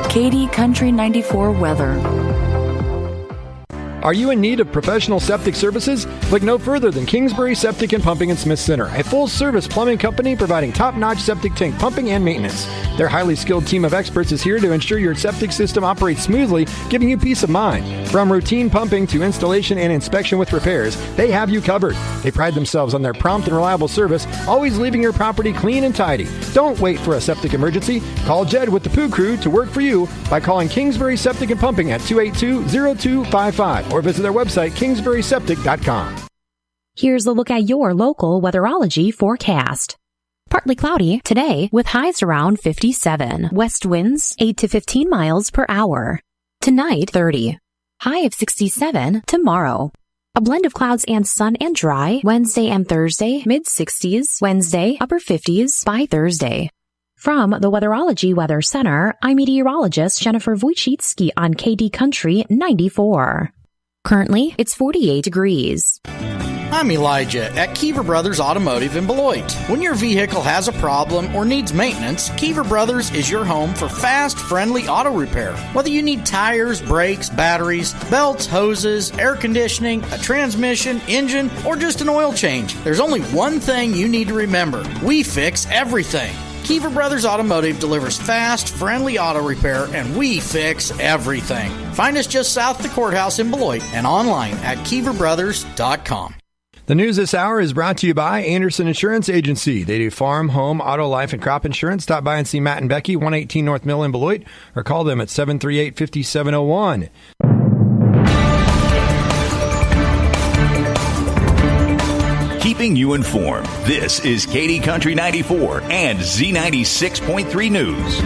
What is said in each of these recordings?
KD Country 94 weather. Are you in need of professional septic services? Look no further than Kingsbury Septic and Pumping in Smith Center, a full-service plumbing company providing top-notch septic tank pumping and maintenance. Their highly skilled team of experts is here to ensure your septic system operates smoothly, giving you peace of mind. From routine pumping to installation and inspection with repairs, they have you covered. They pride themselves on their prompt and reliable service, always leaving your property clean and tidy. Don't wait for a septic emergency. Call Jed with the Pooh Crew to work for you by calling Kingsbury Septic and Pumping at 282-0255. Or visit their website, kingsburyseptic.com. Here's a look at your local weatherology forecast. Partly cloudy today with highs around 57. West winds 8 to 15 miles per hour. Tonight, 30. High of 67 tomorrow. A blend of clouds and sun and dry Wednesday and Thursday, mid-60s. Wednesday, upper 50s by Thursday. From the Weatherology Weather Center, I'm meteorologist Jennifer Wojcicki on KD Country 94. Currently, it's 48 degrees. I'm Elijah at Keever Brothers Automotive in Beloit. When your vehicle has a problem or needs maintenance, Keever Brothers is your home for fast, friendly auto repair. Whether you need tires, brakes, batteries, belts, hoses, air conditioning, a transmission, engine, or just an oil change, there's only one thing you need to remember. We fix everything. Keever Brothers Automotive delivers fast, friendly auto repair, and we fix everything. Find us just south of the courthouse in Beloit and online at KeeverBrothers.com. The news this hour is brought to you by Anderson Insurance Agency. They do farm, home, auto, life, and crop insurance. Stop by and see Matt and Becky, 118 North Mill in Beloit, or call them at 738-5701. Keeping you informed, this is KD Country 94 and Z96.3 News.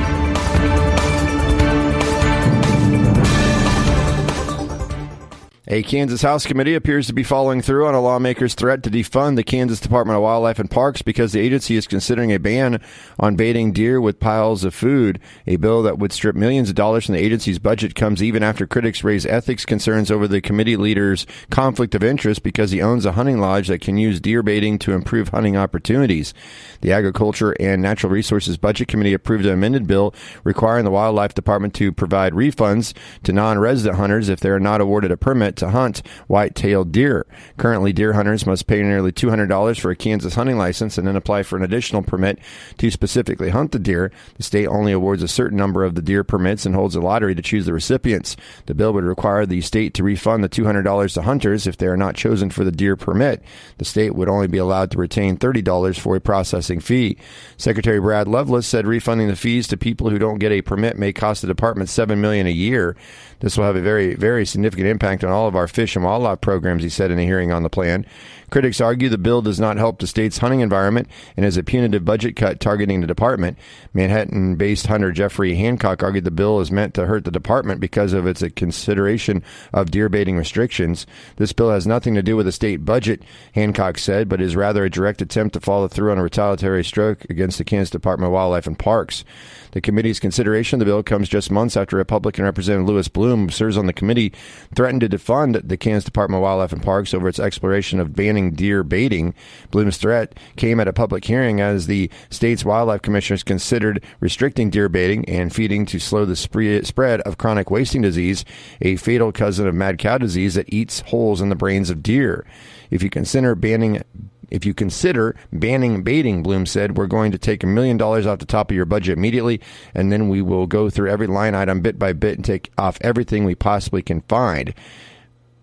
A Kansas House committee appears to be following through on a lawmaker's threat to defund the Kansas Department of Wildlife and Parks because the agency is considering a ban on baiting deer with piles of food. A bill that would strip millions of dollars from the agency's budget comes even after critics raise ethics concerns over the committee leader's conflict of interest because he owns a hunting lodge that can use deer baiting to improve hunting opportunities. The Agriculture and Natural Resources Budget Committee approved an amended bill requiring the Wildlife Department to provide refunds to non-resident hunters if they are not awarded a permit to hunt white-tailed deer. Currently, deer hunters must pay nearly $200 for a Kansas hunting license and then apply for an additional permit to specifically hunt the deer. The state only awards a certain number of the deer permits and holds a lottery to choose the recipients. The bill would require the state to refund the $200 to hunters if they are not chosen for the deer permit. The state would only be allowed to retain $30 for a processing fee. Secretary Brad Lovelace said refunding the fees to people who don't get a permit may cost the department $7 million a year. This will have a very, very significant impact on all of our fish and wildlife programs, he said in a hearing on the plan. Critics argue the bill does not help the state's hunting environment and is a punitive budget cut targeting the department. Manhattan-based hunter Jeffrey Hancock argued the bill is meant to hurt the department because of its consideration of deer baiting restrictions. This bill has nothing to do with the state budget, Hancock said, but is rather a direct attempt to follow through on a retaliatory stroke against the Kansas Department of Wildlife and Parks. The committee's consideration of the bill comes just months after Republican Representative Louis Bloom, who serves on the committee, threatened to defund the Kansas Department of Wildlife and Parks over its exploration of banning deer baiting. Bloom's threat came at a public hearing as the state's wildlife commissioners considered restricting deer baiting and feeding to slow the spread of chronic wasting disease, a fatal cousin of mad cow disease that eats holes in the brains of deer. If you consider banning baiting, Bloom said, we're going to take $1 million off the top of your budget immediately, and then we will go through every line item bit by bit and take off everything we possibly can find.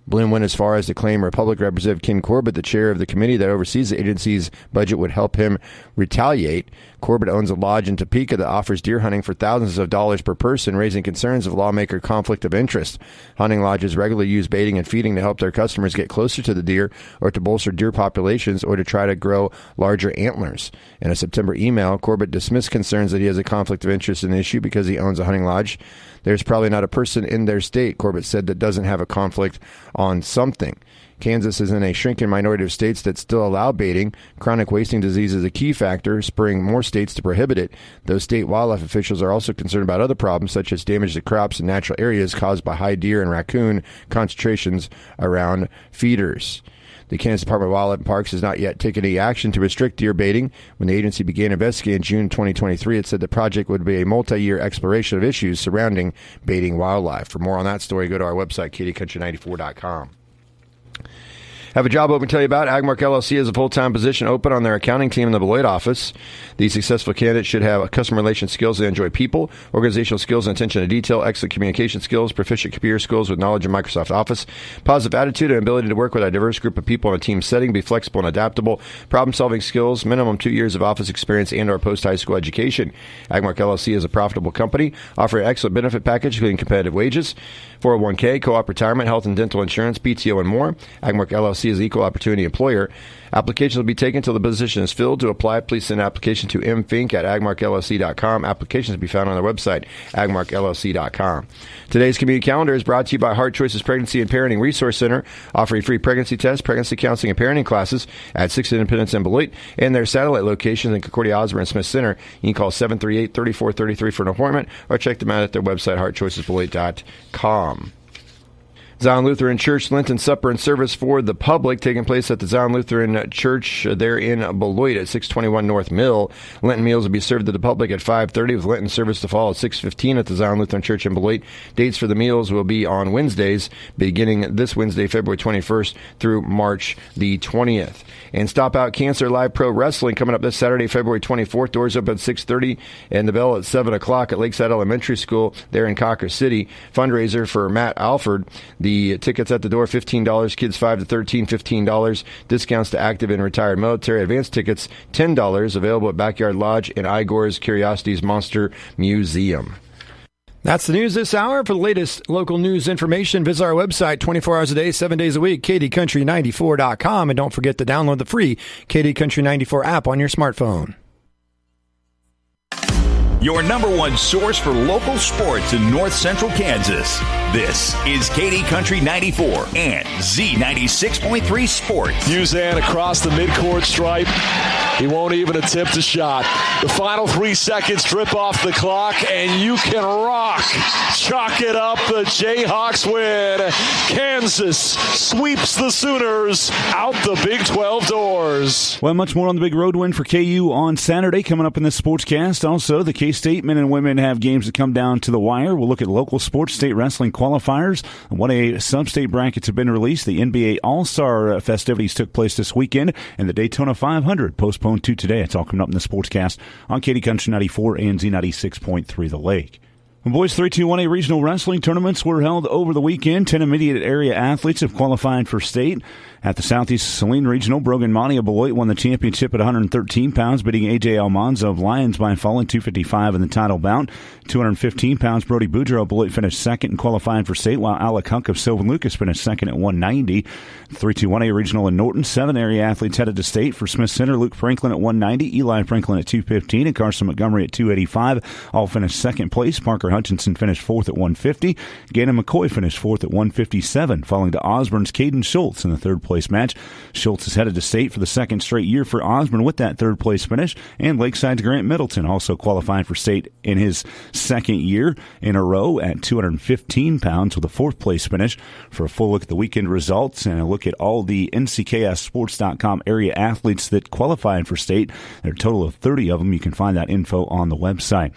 Bloom went as far as to claim Republican Representative Ken Corbett, the chair of the committee that oversees the agency's budget, would help him retaliate. Corbett owns a lodge in Topeka that offers deer hunting for thousands of dollars per person, raising concerns of lawmaker conflict of interest. Hunting lodges regularly use baiting and feeding to help their customers get closer to the deer or to bolster deer populations or to try to grow larger antlers. In a September email, Corbett dismissed concerns that he has a conflict of interest in the issue because he owns a hunting lodge. There's probably not a person in their state, Corbett said, that doesn't have a conflict on something. Kansas is in a shrinking minority of states that still allow baiting. Chronic wasting disease is a key factor, spurring more states to prohibit it. Those state wildlife officials are also concerned about other problems, such as damage to crops and natural areas caused by high deer and raccoon concentrations around feeders. The Kansas Department of Wildlife and Parks has not yet taken any action to restrict deer baiting. When the agency began investigating in June 2023, it said the project would be a multi-year exploration of issues surrounding baiting wildlife. For more on that story, go to our website, KDCountry94.com. Have a job open to tell you about. Agmark LLC has a full-time position open on their accounting team in the Beloit office. The successful candidate should have customer relations skills that enjoy people, organizational skills and attention to detail, excellent communication skills, proficient computer skills with knowledge of Microsoft Office, positive attitude and ability to work with a diverse group of people in a team setting, be flexible and adaptable, problem-solving skills, minimum 2 years of office experience and or post-high school education. Agmark LLC is a profitable company, offering an excellent benefit package, including competitive wages, 401k, co-op retirement, health and dental insurance, PTO, and more. Agmark LLC is an equal opportunity employer. Applications will be taken until the position is filled. To apply, please send an application to mfink@agmarkllc.com. Applications will be found on their website, agmarkllc.com. Today's community calendar is brought to you by Heart Choices Pregnancy and Parenting Resource Center, offering free pregnancy tests, pregnancy counseling, and parenting classes at 6 Independence and Beloit, and their satellite locations in Concordia, Osborne, and Smith Center. You can call 738-3433 for an appointment, or check them out at their website, heartchoicesbeloit.com. Zion Lutheran Church Lenten Supper and Service for the public taking place at the Zion Lutheran Church there in Beloit at 621 North Mill. Lenten meals will be served to the public at 5:30 with Lenten service to follow at 6:15 at the Zion Lutheran Church in Beloit. Dates for the meals will be on Wednesdays, beginning this Wednesday, February 21st through March the 20th. And Stop Out Cancer Live Pro Wrestling coming up this Saturday, February 24th. Doors open at 6:30 and the bell at 7 o'clock at Lakeside Elementary School there in Cocker City. Fundraiser for Matt Alford. The tickets at the door, $15. Kids 5 to 13, $15. Discounts to active and retired military. Advanced tickets, $10. Available at Backyard Lodge and Igor's Curiosities Monster Museum. That's the news this hour. For the latest local news information, visit our website 24 hours a day, 7 days a week, KDCountry94.com. And don't forget to download the free KD Country 94 app on your smartphone. Your number one source for local sports in north central Kansas. This is KD Country 94 and Z96.3 Sports. Uzan across the midcourt stripe. He won't even attempt a shot. The final 3 seconds drip off the clock, and you can rock. Chalk it up. The Jayhawks win. Kansas sweeps the Sooners out the Big 12 doors. Well, much more on the big road win for KU on Saturday coming up in this Sportscast. Also, the K-State men and women have games that come down to the wire. We'll look at local sports state wrestling qualifiers. What a sub-state brackets have been released. The NBA All-Star festivities took place this weekend, and the Daytona 500 postponed to today. It's all coming up in the Sportscast on KD Country 94 and Z96.3 The Lake. Boys 3-2-1A regional wrestling tournaments were held over the weekend. 10 immediate area athletes have qualified for state. At the Southeast Saline Regional, Brogan Monty of Beloit won the championship at 113 pounds, beating A.J. Almanza of Lyons by falling 255 in the title bout. 215 pounds, Brody Boudreaux of Beloit finished second and qualified for state, while Alec Hunk of Sylvan Lucas finished second at 190. 3-2-1A regional in Norton, 7 area athletes headed to state. For Smith Center, Luke Franklin at 190, Eli Franklin at 215, and Carson Montgomery at 285. All finished second place. Parker Hutchinson finished fourth at 150. Gannon McCoy finished fourth at 157, falling to Osborne's Caden Schultz in the third place match. Schultz is headed to state for the second straight year for Osborne with that third place finish, and Lakeside's Grant Middleton also qualified for state in his second year in a row at 215 pounds with a fourth place finish. For a full look at the weekend results and a look at all the NCKSports.com area athletes that qualified for state, there are a total of 30 of them. You can find that info on the website.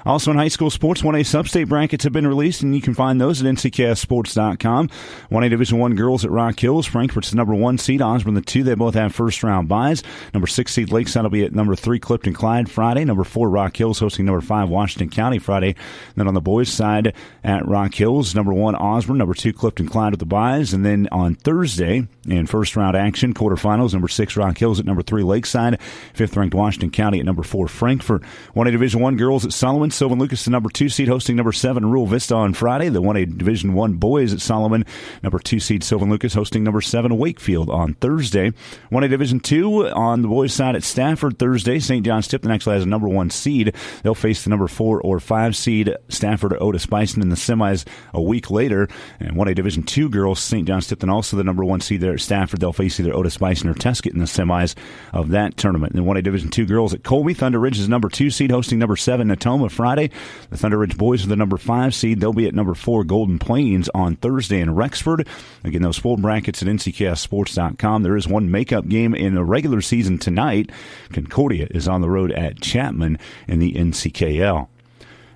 Also in high school sports, 1A sub-state brackets have been released, and you can find those at NCKSports.com. 1A Division I girls at Rock Hills. Frankfort's the number 1 seed. Osborne the 2. They both have first-round byes. Number 6 seed Lakeside will be at number 3 Clifton Clyde Friday. Number 4 Rock Hills hosting number 5 Washington County Friday. Then on the boys' side at Rock Hills, number 1 Osborne, number 2 Clifton Clyde with the byes. And then on Thursday in first-round action, quarterfinals, number 6 Rock Hills at number 3 Lakeside. 5th-ranked Washington County at number 4 Frankfort. 1A Division I girls at Solomon. Sylvan Lucas, the number 2 seed, hosting number 7 Rural Vista on Friday. The 1A Division I boys at Solomon, number 2 seed Sylvan Lucas, hosting number 7 Wakefield on Thursday. 1A Division II on the boys' side at Stafford Thursday. St. John's Tipton actually has a number 1 seed. They'll face the number 4 or 5 seed Stafford or Otis Bison in the semis a week later. And 1A Division II girls, St. John's Tipton also the number 1 seed there at Stafford. They'll face either Otis Bison or Tuscott in the semis of that tournament. And 1A Division II girls at Colby, Thunder Ridge is number 2 seed, hosting number 7 Natoma Friday. The Thunder Ridge boys are the number 5 seed. They'll be at number 4 Golden Plains on Thursday in Rexford. Again, those full brackets at NCKSports.com. There is one makeup game in the regular season tonight. Concordia is on the road at Chapman in the NCKL.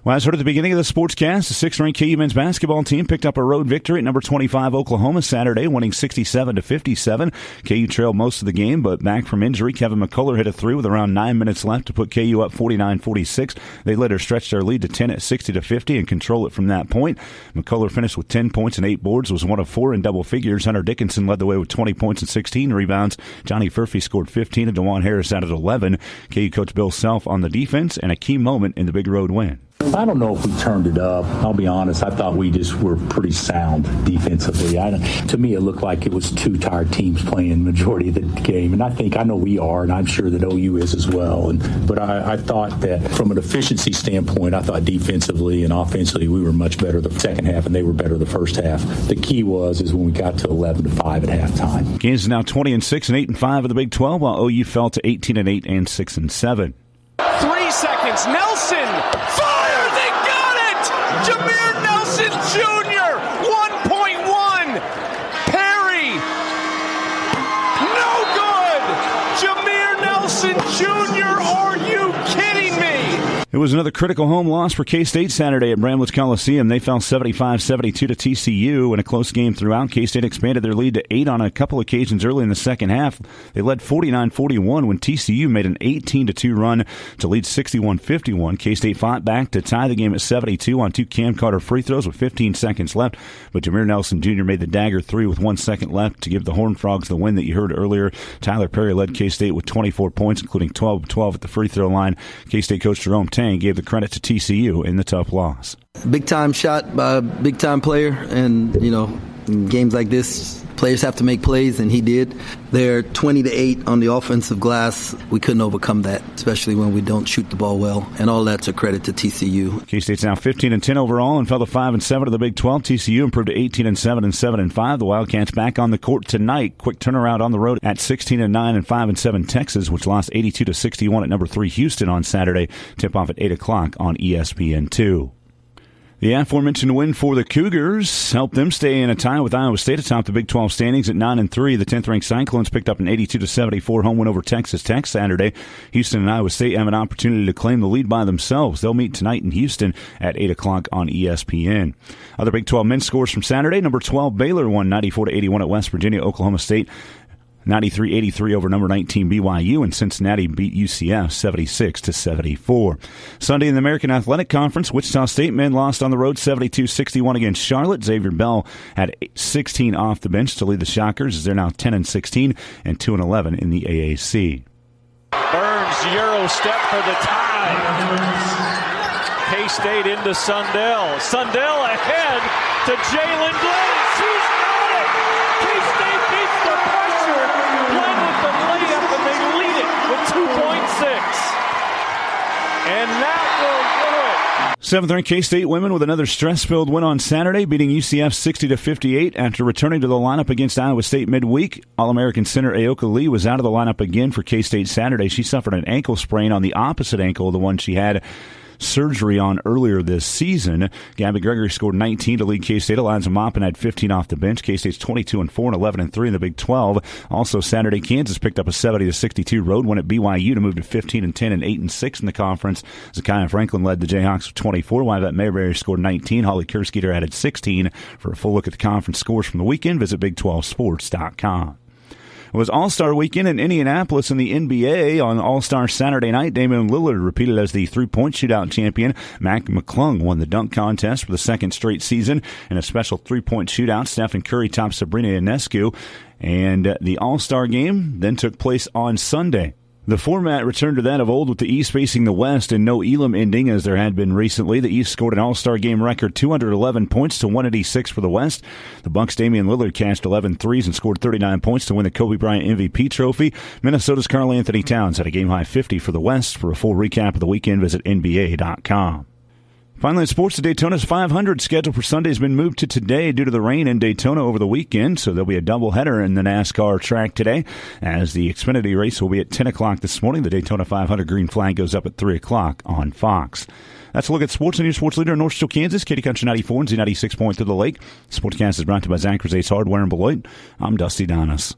Well, as heard at the beginning of the sportscast, the 6th-ranked KU men's basketball team picked up a road victory at number 25 Oklahoma Saturday, winning 67-57. KU trailed most of the game, but back from injury, Kevin McCullough hit a 3 with around 9 minutes left to put KU up 49-46. They later stretched their lead to 10 at 60-50 and control it from that point. McCullough finished with 10 points and 8 boards, was one of 4 in double figures. Hunter Dickinson led the way with 20 points and 16 rebounds. Johnny Furphy scored 15 and DeJuan Harris added 11. KU coach Bill Self on the defense and a key moment in the big road win. I don't know if we turned it up. I'll be honest. I thought we just were pretty sound defensively. To me, it looked like it was 2 tired teams playing majority of the game. And I know we are, and I'm sure that OU is as well. But I thought that from an efficiency standpoint, I thought defensively and offensively we were much better the second half, and they were better the first half. The key is when we got to 11-5 at halftime. Kansas is now 20-6 and 8-5 in the Big 12, while OU fell to 18-8 and 6-7. 3 seconds. Nelson fire! They got it! Jameer Nelson Jr. 1.1. Perry. No good. Jameer Nelson Jr. Are you kidding me? It was another critical home loss for K-State Saturday at Bramlage Coliseum. They fell 75-72 to TCU in a close game throughout. K-State expanded their lead to 8 on a couple occasions early in the second half. They led 49-41 when TCU made an 18-2 run to lead 61-51. K-State fought back to tie the game at 72 on 2 Cam Carter free throws with 15 seconds left, but Jameer Nelson Jr. made the dagger 3 with 1 second left to give the Horned Frogs the win that you heard earlier. Tyler Perry led K-State with 24 points, including 12 at the free throw line. K-State coach Jerome Tang gave the credit to TCU in the tough loss. Big time shot by a big time player, and in games like this, players have to make plays, and he did. They're 20-8 on the offensive glass. We couldn't overcome that, especially when we don't shoot the ball well, and all that's a credit to TCU. K-State's now 15-10 overall and fell to 5-7 to the Big 12. TCU improved to 18-7 and 7-5. The Wildcats back on the court tonight. Quick turnaround on the road at 16-9 and 5-7 Texas, which lost 82-61 at number 3 Houston on Saturday. Tip off at 8 o'clock on ESPN2. The aforementioned win for the Cougars helped them stay in a tie with Iowa State atop the Big 12 standings at 9-3. The 10th-ranked Cyclones picked up an 82-74 home win over Texas Tech Saturday. Houston and Iowa State have an opportunity to claim the lead by themselves. They'll meet tonight in Houston at 8 o'clock on ESPN. Other Big 12 men's scores from Saturday. Number 12 Baylor won 94-81 at West Virginia. Oklahoma State 93-83 over number 19 BYU, and Cincinnati beat UCF 76-74. Sunday in the American Athletic Conference, Wichita State men lost on the road 72-61 against Charlotte. Xavier Bell had 16 off the bench to lead the Shockers, as they're now 10-16 and 2-11 in the AAC. Burns Euro step for the tie. K-State into Sundell. Sundell ahead to Jalen Glenn. She's got it. K-State beats the pressure. Glenn with the layup, and they lead it with 2.6. And that will do it. 7th-ranked K-State women with another stress-filled win on Saturday, beating UCF 60-58 after returning to the lineup against Iowa State midweek. All-American center Aoka Lee was out of the lineup again for K-State Saturday. She suffered an ankle sprain on the opposite ankle, the one she had surgery on earlier this season. Gabby Gregory scored 19 to lead K-State. Eliza Maupin had 15 off the bench. K-State's 22-4 and 11-3 in the Big 12. Also Saturday, Kansas picked up a 70-62 road win at BYU to move to 15-10 and 8-6 in the conference. Zakiya Franklin led the Jayhawks with 24. Wyatt Mayberry scored 19. Holly Kerskeeter added 16. For a full look at the conference scores from the weekend, visit Big12Sports.com. It was All-Star Weekend in Indianapolis in the NBA. On All-Star Saturday night, Damian Lillard repeated as the three-point shootout champion. Mac McClung won the dunk contest for the second straight season. In a special three-point shootout, Stephen Curry topped Sabrina Ionescu. And the All-Star game then took place on Sunday. The format returned to that of old, with the East facing the West and no Elam ending as there had been recently. The East scored an All-Star game record 211 points to 186 for the West. The Bucks' Damian Lillard cashed 11 threes and scored 39 points to win the Kobe Bryant MVP trophy. Minnesota's Karl Anthony Towns had a game-high 50 for the West. For a full recap of the weekend, visit NBA.com. Finally, in sports, the Daytona's 500 schedule for Sunday has been moved to today due to the rain in Daytona over the weekend, so there'll be a doubleheader in the NASCAR track today, as the Xfinity race will be at 10 o'clock this morning. The Daytona 500 green flag goes up at 3 o'clock on Fox. That's a look at sports and your sports leader in North Central Kansas, Katy Country 94 and Z96 Point to the Lake. Sportscast is brought to you by Zachry's Ace Hardware in Beloit. I'm Dusty Donis.